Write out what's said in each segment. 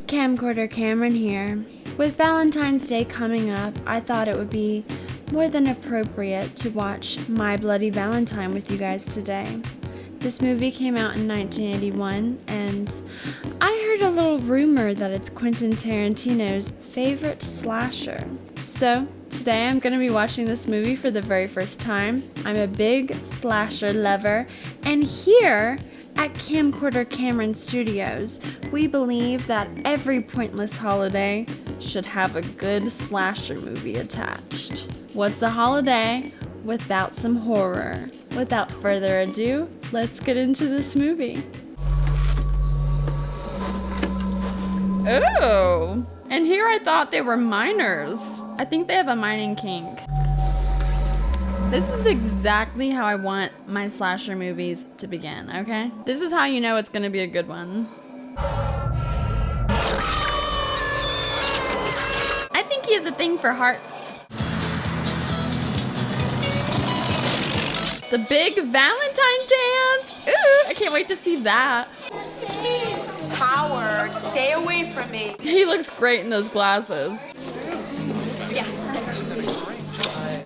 Camcorder Cameron here. With Valentine's Day coming up, I thought it would be more than appropriate to watch My Bloody Valentine with you guys today. This movie came out in 1981, and I heard a little rumor that it's Quentin Tarantino's favorite slasher. So, today I'm going to be watching this movie for the very first time. I'm a big slasher lover, and here at Camcorder Cameron Studios, we believe that every pointless holiday should have a good slasher movie attached. What's a holiday without some horror? Without further ado, let's get into this movie. Oh, and here I thought they were miners. I think they have a mining kink. This is exactly how I want my slasher movies to begin, okay? This is how you know it's gonna be a good one. I think he has a thing for hearts. The big Valentine dance! Ooh, I can't wait to see that. Howard, stay away from me. He looks great in those glasses. Yeah.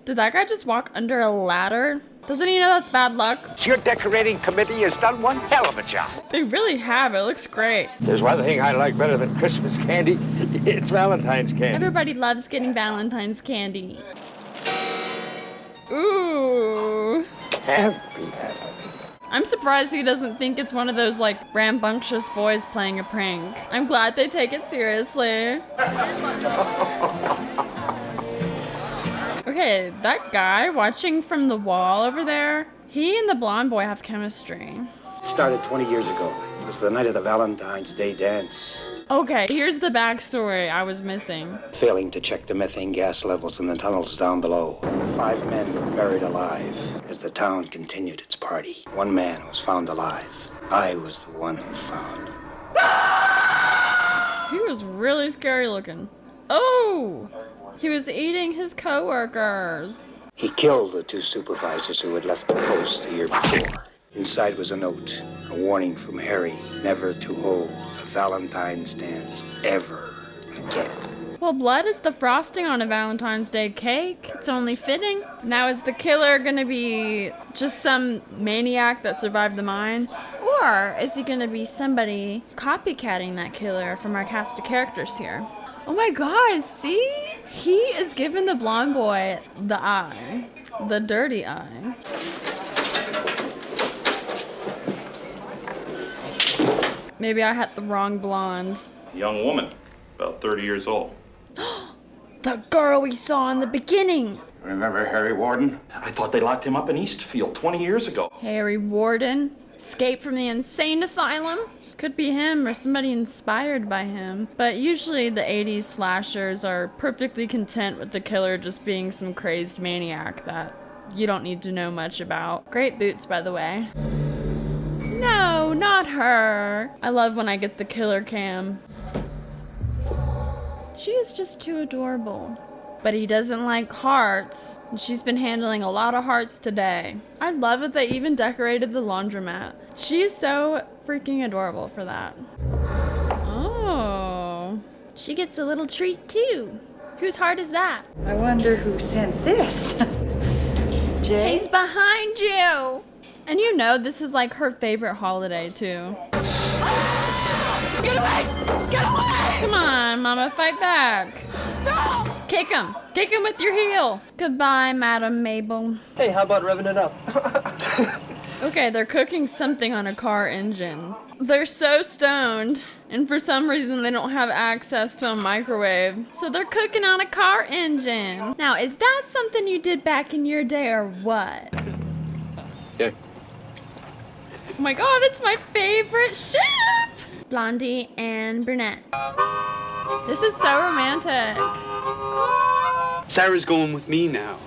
Did that guy just walk under a ladder? Doesn't he know that's bad luck? Your decorating committee has done one hell of a job. They really have. It looks great. There's one thing I like better than Christmas candy. It's Valentine's candy. Everybody loves getting Valentine's candy. Ooh. Can't be that. I'm surprised he doesn't think it's one of those like rambunctious boys playing a prank. I'm glad they take it seriously. Okay, that guy watching from the wall over there, he and the blonde boy have chemistry. It started 20 years ago. It was the night of the Valentine's Day dance. Okay, here's the backstory I was missing. Failing to check the methane gas levels in the tunnels down below, the 5 men were buried alive as the town continued its party. 1 man was found alive. I was the one who found. He was really scary looking. Oh! He was eating his coworkers. He killed the 2 supervisors who had left their posts the year before. Inside was a note, a warning from Harry never to hold a Valentine's dance ever again. Well, blood is the frosting on a Valentine's Day cake. It's only fitting. Now, is the killer gonna be just some maniac that survived the mine? Or is he gonna be somebody copycatting that killer from our cast of characters here? Oh my god, see? He is giving the blonde boy the eye. The dirty eye. Maybe I had the wrong blonde. Young woman, about 30 years old. The girl we saw in the beginning. Remember Harry Warden? I thought they locked him up in Eastfield 20 years ago. Harry Warden. Escaped from the insane asylum? Could be him or somebody inspired by him. But usually the 80s slashers are perfectly content with the killer just being some crazed maniac that you don't need to know much about. Great boots, by the way. No, not her. I love when I get the killer cam. She is just too adorable. But he doesn't like hearts. And she's been handling a lot of hearts today. I love it they even decorated the laundromat. She's so freaking adorable for that. Oh. She gets a little treat too. Whose heart is that? I wonder who sent this. Jay? He's behind you! And you know this is like her favorite holiday too. Get away! Get away! Come on, Mama, fight back. No! Kick him! Kick him with your heel! Goodbye, Madam Mabel. Hey, how about revving it up? Okay, they're cooking something on a car engine. They're so stoned, and for some reason they don't have access to a microwave. So they're cooking on a car engine. Now, is that something you did back in your day or what? Yeah. Oh my god, it's my favorite ship! Blondie and brunette. This is so romantic. Sarah's going with me now.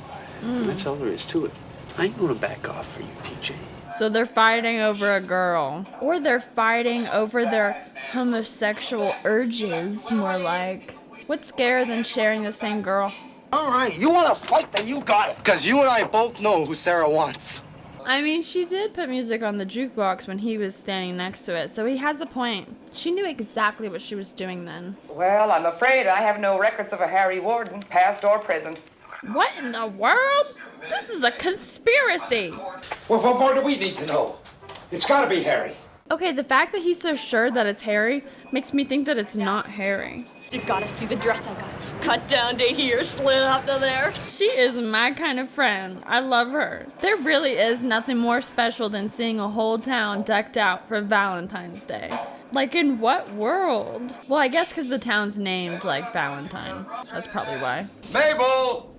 That's all there is to it. I ain't gonna back off for you, TJ. So they're fighting over a girl. Or they're fighting over their homosexual urges, more like. What's scarier than sharing the same girl? All right, you want to fight, then you got it. Because you and I both know who Sarah wants. I mean, she did put music on the jukebox when he was standing next to it, so he has a point. She knew exactly what she was doing then. Well, I'm afraid I have no records of a Harry Warden, past or present. What in the world? This is a conspiracy. Well, what more do we need to know? It's gotta be Harry. Okay, the fact that he's so sure that it's Harry makes me think that it's not Harry. You gotta see the dress I got. Cut down to here, slid up to there. She is my kind of friend. I love her. There really is nothing more special than seeing a whole town decked out for Valentine's Day. Like, in what world? Well, I guess because the town's named, like, Valentine. That's probably why. Mabel!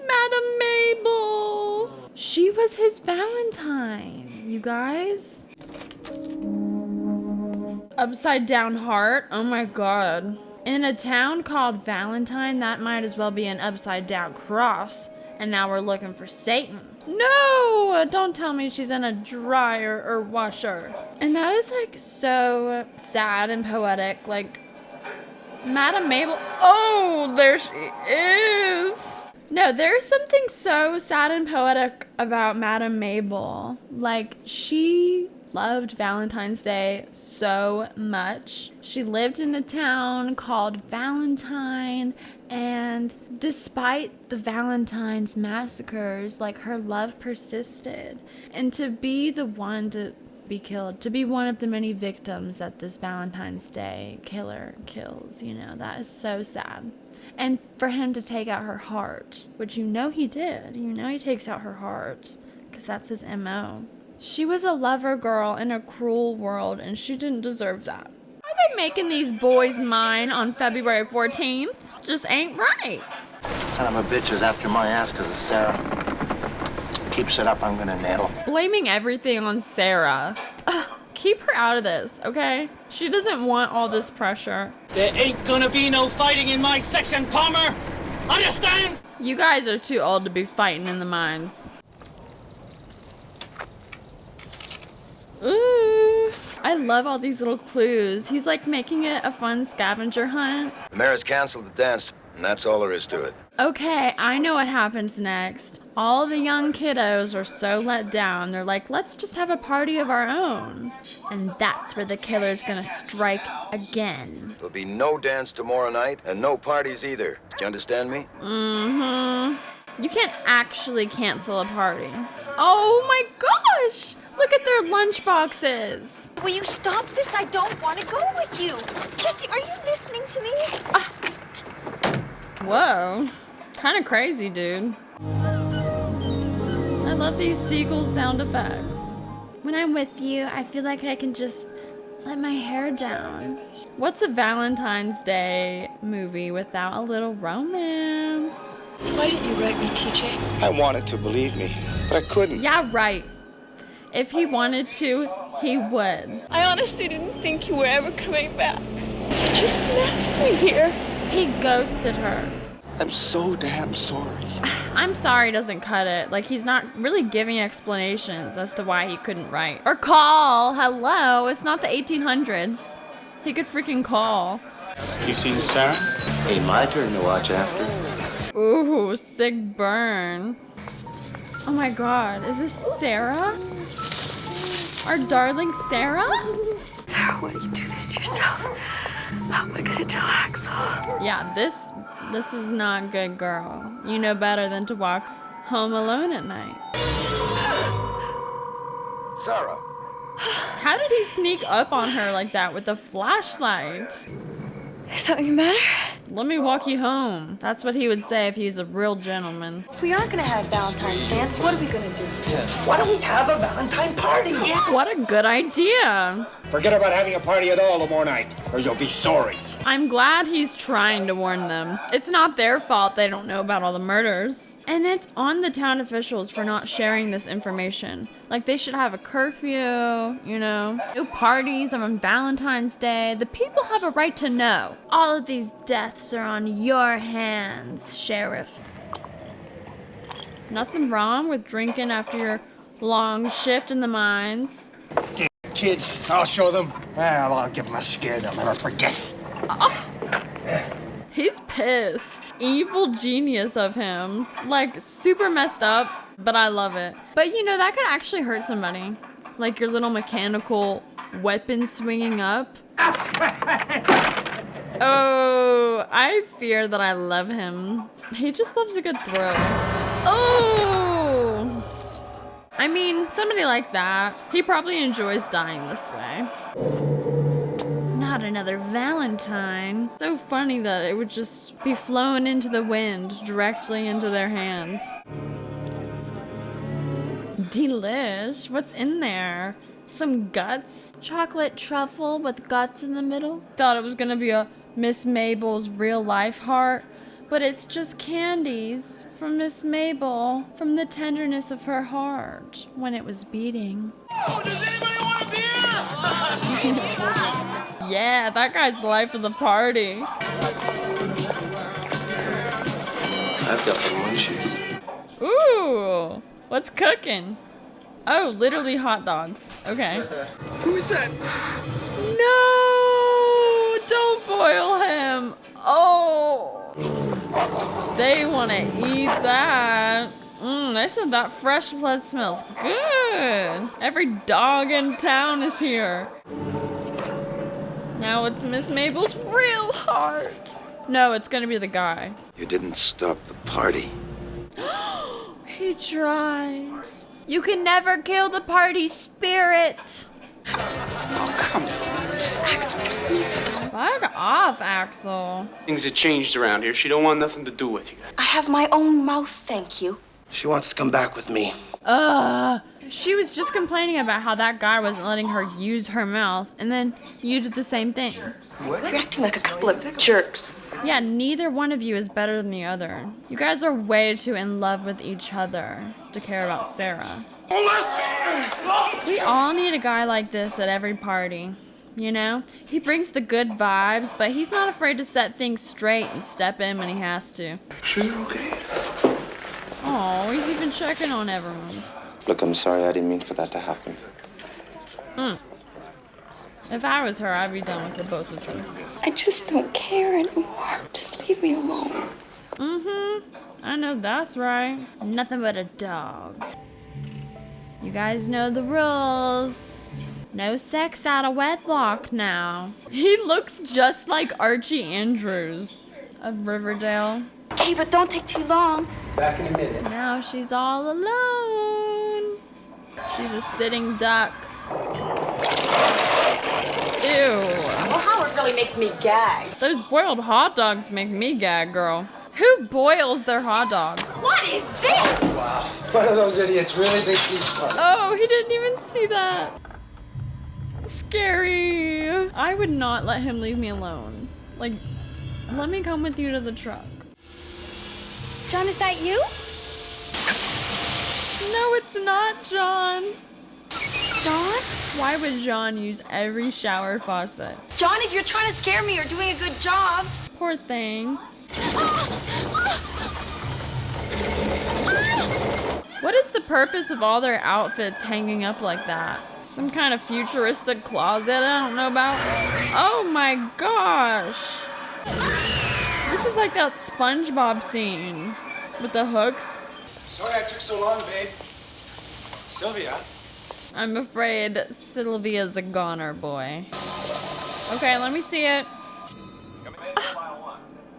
Madam Mabel! She was his Valentine, you guys. Upside down heart? Oh my god. In a town called Valentine, that might as well be an upside down cross. And now we're looking for Satan. No! Don't tell me she's in a dryer or washer. And that is like so sad and poetic. Like, Madam Mabel. Oh, there she is. No, there's something so sad and poetic about Madam Mabel. Like, she loved Valentine's Day so much. She lived in a town called Valentine, and despite the Valentine's massacres, like, her love persisted. And to be the one to be killed, to be one of the many victims that this Valentine's Day killer kills, you know, that is so sad. And for him to take out her heart, which you know he did. You know he takes out her heart, because that's his MO. She was a lover girl in a cruel world, and she didn't deserve that. Are they making these boys mine on February 14th? Just ain't right. Son of a bitch is after my ass because of Sarah. Keeps it up, I'm gonna nail him. Blaming everything on Sarah. Ugh, keep her out of this, okay? She doesn't want all this pressure. There ain't gonna be no fighting in my section, Palmer! Understand? You guys are too old to be fighting in the mines. Ooh, I love all these little clues. He's like making it a fun scavenger hunt. The mayor's canceled the dance, and that's all there is to it. Okay, I know what happens next. All the young kiddos are so let down. They're like, let's just have a party of our own. And that's where the killer's gonna strike again. There'll be no dance tomorrow night, and no parties either. Do you understand me? Mm-hmm. You can't actually cancel a party. Oh my gosh! Look at their lunch boxes. Will you stop this? I don't want to go with you. Jesse, are you listening to me? Whoa. Kind of crazy, dude. I love these seagull sound effects. When I'm with you, I feel like I can just let my hair down. What's a Valentine's Day movie without a little romance? Why didn't you write me, TJ? I wanted to, believe me, but I couldn't. Yeah, right. If he wanted to, he would. I honestly didn't think you were ever coming back. You just left me here. He ghosted her. I'm so damn sorry. I'm sorry doesn't cut it. Like, he's not really giving explanations as to why he couldn't write. Or call. Hello. It's not the 1800s. He could freaking call. You seen Sarah? Ain't my turn to watch after. Ooh, sick burn. Oh my god. Is this Sarah? Our darling Sarah? Sarah, why do you do this to yourself? How am I gonna tell Axel? Yeah, this is not good, girl. You know better than to walk home alone at night. Sarah. How did he sneak up on her like that with a flashlight? Is something the matter? Let me walk you home. That's what he would say if he's a real gentleman. If we aren't gonna have Valentine's dance, what are we gonna do? Why don't we have a Valentine party? Yeah. What a good idea. Forget about having a party at all tomorrow night, or you'll be sorry. I'm glad he's trying to warn them. It's not their fault they don't know about all the murders. And it's on the town officials for not sharing this information. Like, they should have a curfew, you know? No parties on Valentine's Day. The people have a right to know. All of these deaths are on your hands, Sheriff. Nothing wrong with drinking after your long shift in the mines. Kids, I'll show them. Well, I'll give them a scare they'll never forget. He's pissed. Evil genius of him. Like, super messed up, but I love it. But you know, that could actually hurt somebody. Like your little mechanical weapon swinging up. Oh, I fear that I love him. He just loves a good throw. Oh! I mean, somebody like that, he probably enjoys dying this way. Not another Valentine. So funny that it would just be flown into the wind directly into their hands. Delish. What's in there? Some guts? Chocolate truffle with guts in the middle? Thought it was gonna be a Miss Mabel's real life heart, but it's just candies from Miss Mabel from the tenderness of her heart when it was beating. Oh, does anybody want a beer? Yeah, that guy's the life of the party. I've got some munchies. Ooh, what's cooking? Oh, literally hot dogs. Okay. Who said? No, don't boil him. Oh, they want to eat that. They said that fresh blood smells good. Every dog in town is here. Now it's Miss Mabel's real heart. No, it's gonna be the guy. You didn't stop the party. He tried. You can never kill the party spirit. Oh, come on. Axel, please. Back off, Axel. Things have changed around here. She don't want nothing to do with you. I have my own mouth, thank you. She wants to come back with me. She was just complaining about how that guy wasn't letting her use her mouth, and then you did the same thing. You're acting like a couple of jerks. Yeah, neither one of you is better than the other. You guys are way too in love with each other to care about Sarah. We all need a guy like this at every party. You know? He brings the good vibes, but he's not afraid to set things straight and step in when he has to. Sure you're okay? Oh, he's even checking on everyone. Look, I'm sorry. I didn't mean for that to happen. If I was her, I'd be done with the both of them. I just don't care anymore. Just leave me alone. I know that's right. Nothing but a dog. You guys know the rules. No sex out of wedlock now. He looks just like Archie Andrews of Riverdale. Ava, don't take too long. Back in a minute. Now she's all alone. She's a sitting duck. Ew. Well, Howard really makes me gag. Those boiled hot dogs make me gag, girl. Who boils their hot dogs? What is this? Wow. One of those idiots really thinks he's fun. Oh, he didn't even see that. Scary. I would not let him leave me alone. Like, let me come with you to the truck. John, is that you? No, it's not John. John? Why would John use every shower faucet? John, if you're trying to scare me, you're doing a good job. Poor thing. What is the purpose of all their outfits hanging up like that? Some kind of futuristic closet I don't know about? Oh my gosh! This is like that SpongeBob scene with the hooks. Sorry I took so long, babe. Sylvia? I'm afraid Sylvia's a goner boy. Okay, let me see it.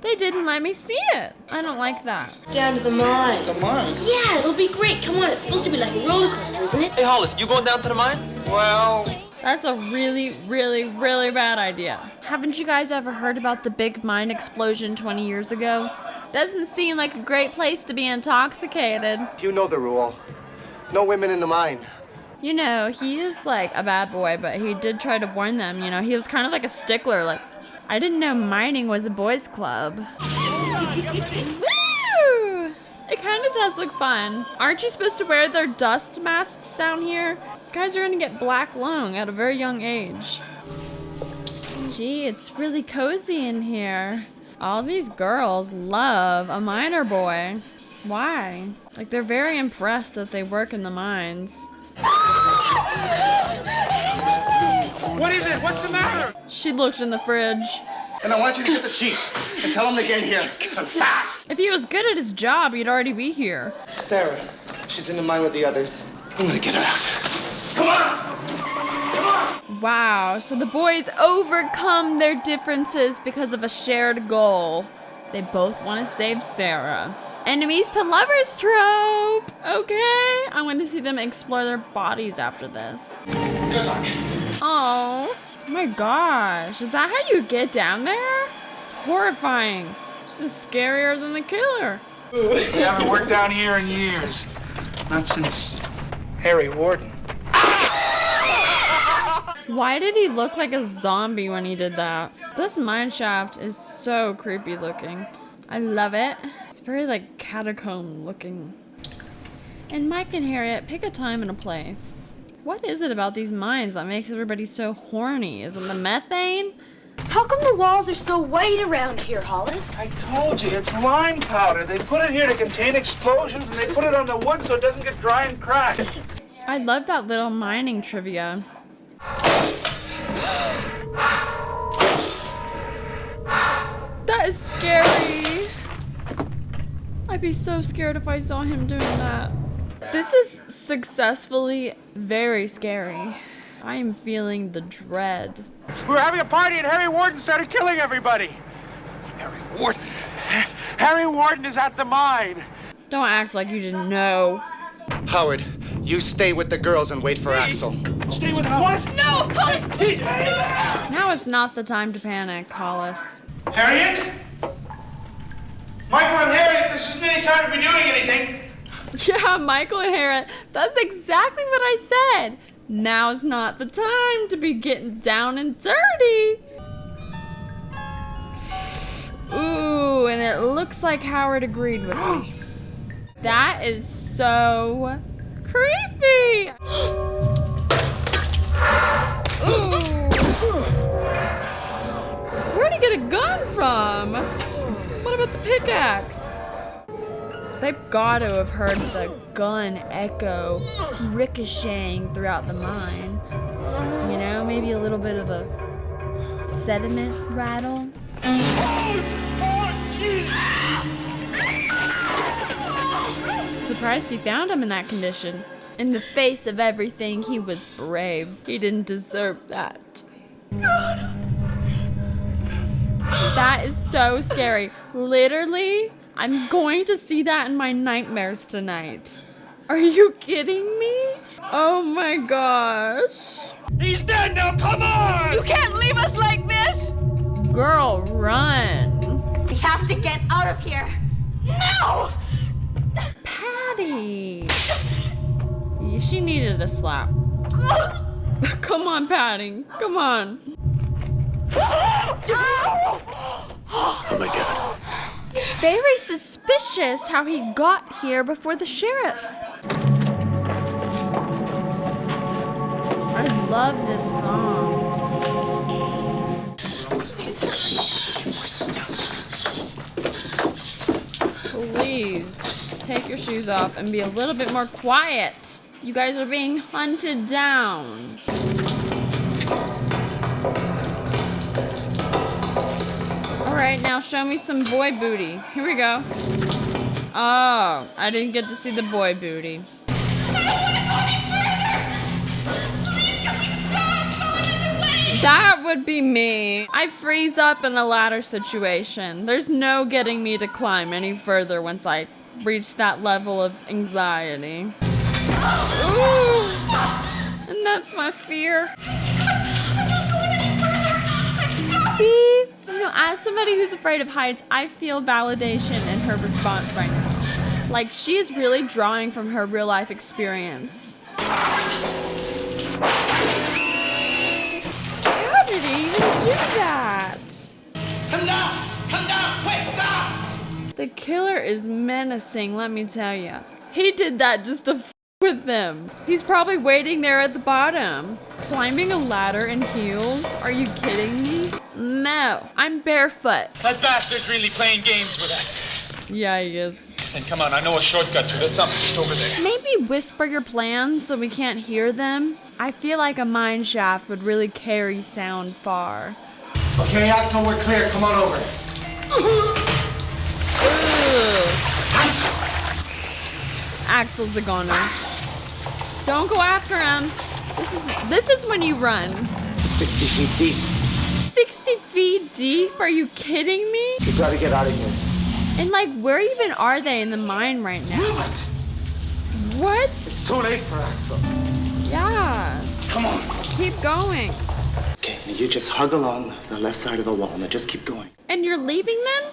They didn't let me see it. I don't like that. Down to the mine. The mine? Yeah, it'll be great. Come on, it's supposed to be like a roller coaster, isn't it? Hey, Hollis, you going down to the mine? Well... That's a really, really, really bad idea. Haven't you guys ever heard about the big mine explosion 20 years ago? Doesn't seem like a great place to be intoxicated. You know the rule. No women in the mine. You know, he is like a bad boy, but he did try to warn them. You know, he was kind of like a stickler. Like, I didn't know mining was a boys' club. Woo! It kind of does look fun. Aren't you supposed to wear their dust masks down here? Guys are gonna get black lung at a very young age. Gee, it's really cozy in here. All these girls love a miner boy. Why? Like, they're very impressed that they work in the mines. What is it? What's the matter? She looked in the fridge. And I want you to get the chief and tell him to get here. Fast! If he was good at his job, he'd already be here. Sarah, she's in the mine with the others. I'm gonna get her out. Come on! Come on! Wow, so the boys overcome their differences because of a shared goal. They both want to save Sarah. Enemies to lovers trope! Okay, I want to see them explore their bodies after this. Good luck. Oh my gosh, is that how you get down there? It's horrifying. It's just scarier than the killer. We haven't worked down here in years. Not since Harry Warden. Why did he look like a zombie when he did that? This mine shaft is so creepy looking. I love it. It's very like catacomb looking. And Mike and Harriet, pick a time and a place. What is it about these mines that makes everybody so horny? Is it the methane? How come the walls are so white around here, Hollis? I told you, it's lime powder. They put it here to contain explosions, and they put it on the wood so it doesn't get dry and crack. I love that little mining trivia. That is scary. I'd be so scared if I saw him doing that. This is successfully very scary. I am feeling the dread. We were having a party and Harry Warden started killing everybody. Harry Warden? Harry Warden is at the mine. Don't act like you didn't know. Howard, you stay with the girls and wait for Axel. Stay with Howard? No, Hollis! Now is not the time to panic, Hollis. Harriet? Michael and Harriet, this isn't any time to be doing anything. Yeah, Michael and Harriet, that's exactly what I said. Now's not the time to be getting down and dirty. Ooh, and it looks like Howard agreed with me. That is so creepy. Ooh. Where'd he get a gun from? What about the pickaxe? They've got to have heard the gun echo ricocheting throughout the mine. You know, maybe a little bit of a sediment rattle. Surprised he found him in that condition. In the face of everything, he was brave. He didn't deserve that. That is so scary. Literally, I'm going to see that in my nightmares tonight. Are you kidding me? Oh my gosh. He's dead now, come on! You can't leave us like this! Girl, run. We have to get out of here. No! Patty. She needed a slap. Come on, Patty. Come on. Oh my God. Very suspicious how he got here before the sheriff. I love this song. Please take your shoes off and be a little bit more quiet. You guys are being hunted down. Alright, now show me some boy booty. Here we go. Oh, I didn't get to see the boy booty. That would be me. I freeze up in a ladder situation. There's no getting me to climb any further once I reach that level of anxiety. Ooh, and that's my fear. See, you know, as somebody who's afraid of heights, I feel validation in her response right now. Like, she is really drawing from her real life experience. How did he even do that? Come down, quick, down! The killer is menacing, let me tell you. He did that just to f with them. He's probably waiting there at the bottom. Climbing a ladder in heels? Are you kidding me? No, I'm barefoot. That bastard's really playing games with us. Yeah, he is. And come on, I know a shortcut to this. Something just over there. Maybe whisper your plans so we can't hear them. I feel like a mine shaft would really carry sound far. Okay, Axel, we're clear. Come on over. Axel! Axel's a goner. Don't go after him. This is when you run. 60 feet deep. 60 feet deep? Are you kidding me? You gotta get out of here. And like, where even are they in the mine right now? Move it! What? It's too late for Axel. Yeah. Come on. Keep going. Okay, now you just hug along the left side of the wall. Now just keep going. And you're leaving them?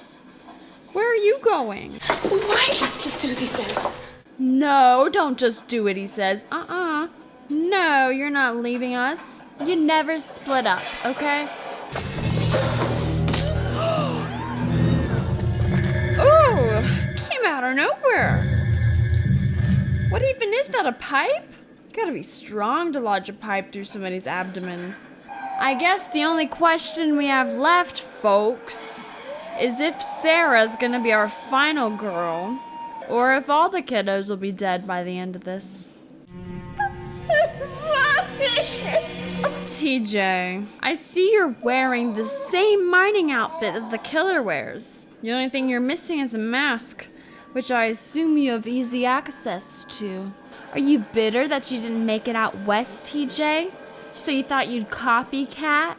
Where are you going? Why? Just do as he says. No, don't just do what he says. No, you're not leaving us. You never split up, okay? Ooh, came out of nowhere. What even is that, a pipe? You gotta be strong to lodge a pipe through somebody's abdomen. I guess the only question we have left, folks, is if Sarah's gonna be our final girl, or if all the kiddos will be dead by the end of this. TJ, I see you're wearing the same mining outfit that the killer wears. The only thing you're missing is a mask, which I assume you have easy access to. Are you bitter that you didn't make it out west, TJ? So you thought you'd copycat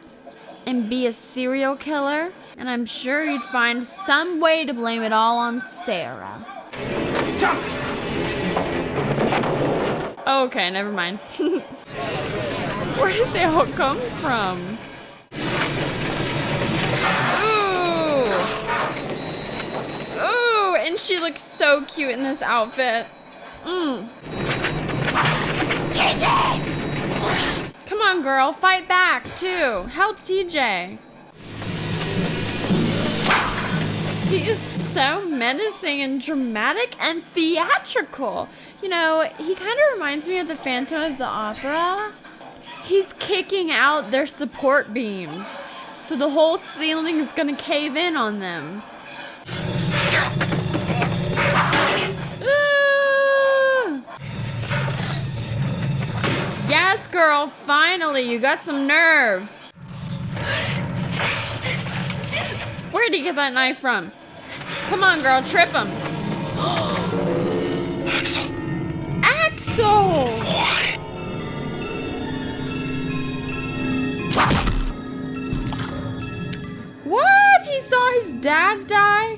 and be a serial killer? And I'm sure you'd find some way to blame it all on Sarah. Jump! Okay, never mind. Where did they all come from? Ooh! Ooh, and she looks so cute in this outfit. Come on, girl, fight back, too. Help TJ. He is so menacing and dramatic and theatrical. You know, he kind of reminds me of the Phantom of the Opera. He's kicking out their support beams, so the whole ceiling is gonna cave in on them. Yes, girl, finally, you got some nerve. Where'd he get that knife from? Come on, girl, trip him. Axel! Axel! Why? What? He saw his dad die?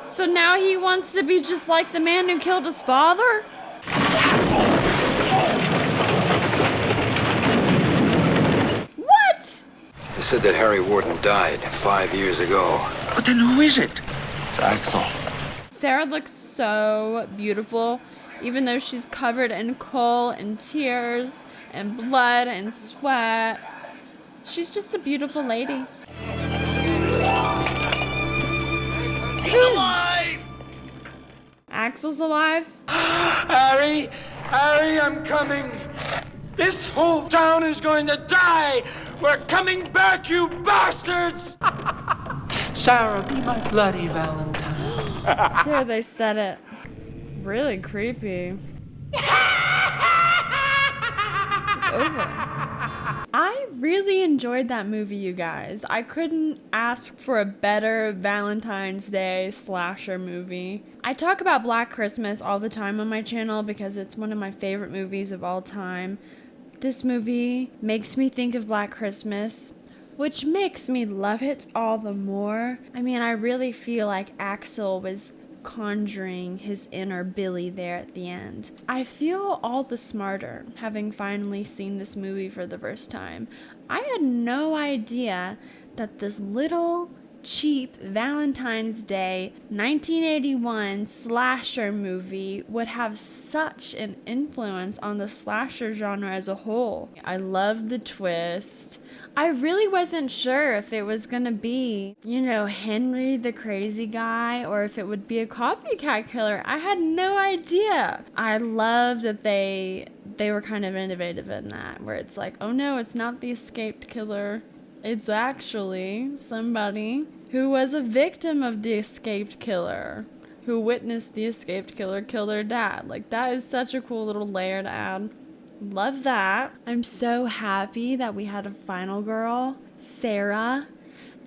So now he wants to be just like the man who killed his father? What? They said that Harry Warden died 5 years ago. But then who is it? It's Axel. Sarah looks so beautiful, even though she's covered in coal and tears and blood and sweat. She's just a beautiful lady. He's alive! Axel's alive? Harry! Harry, I'm coming! This whole town is going to die! We're coming back, you bastards! Sarah, be my bloody Valentine. There, they said it. Really creepy. It's over. I really enjoyed that movie, you guys. I couldn't ask for a better Valentine's Day slasher movie. I talk about Black Christmas all the time on my channel because it's one of my favorite movies of all time. This movie makes me think of Black Christmas, which makes me love it all the more. I mean, I really feel like Axel was conjuring his inner Billy there at the end. I feel all the smarter having finally seen this movie for the first time. I had no idea that this little cheap Valentine's Day 1981 slasher movie would have such an influence on the slasher genre as a whole. I love the twist. I really wasn't sure if it was gonna be, you know, Henry the crazy guy or if it would be a copycat killer. I had no idea. I love that they were kind of innovative in that, where it's like, oh no, it's not the escaped killer. It's actually somebody who was a victim of the escaped killer, who witnessed the escaped killer kill their dad. Like, that is such a cool little layer to add. Love that. I'm so happy that we had a final girl, Sarah,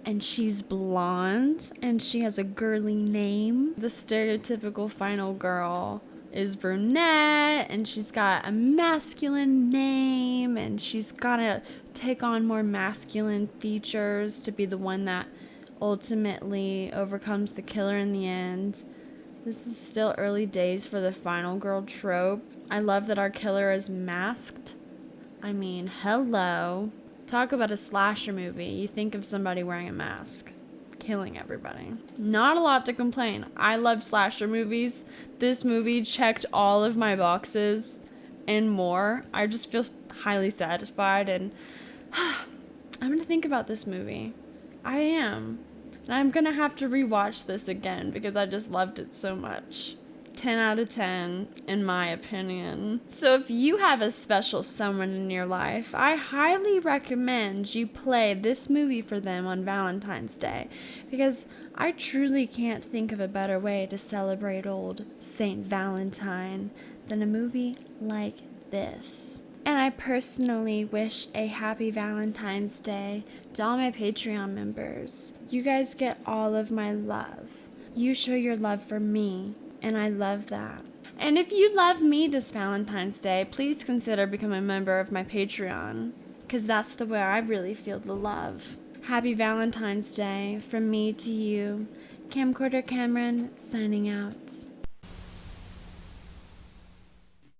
and she's blonde, and she has a girly name. The stereotypical final girl is brunette, and she's got a masculine name, and she's gotta take on more masculine features to be the one that ultimately overcomes the killer in the end. This is still early days for the final girl trope. I love that our killer is masked. I mean, hello. Talk about a slasher movie. You think of somebody wearing a mask, killing everybody. Not a lot to complain. I love slasher movies. This movie checked all of my boxes and more. I just feel highly satisfied, and I'm gonna think about this movie. I am. And I'm gonna have to rewatch this again because I just loved it so much. 10 out of 10 in my opinion. So if you have a special someone in your life, I highly recommend you play this movie for them on Valentine's Day, because I truly can't think of a better way to celebrate old Saint Valentine than a movie like this. And I personally wish a happy Valentine's Day to all my Patreon members. You guys get all of my love. You show your love for me, and I love that. And if you love me this Valentine's Day, please consider becoming a member of my Patreon, because that's the way I really feel the love. Happy Valentine's Day from me to you. Camcorder Cameron signing out.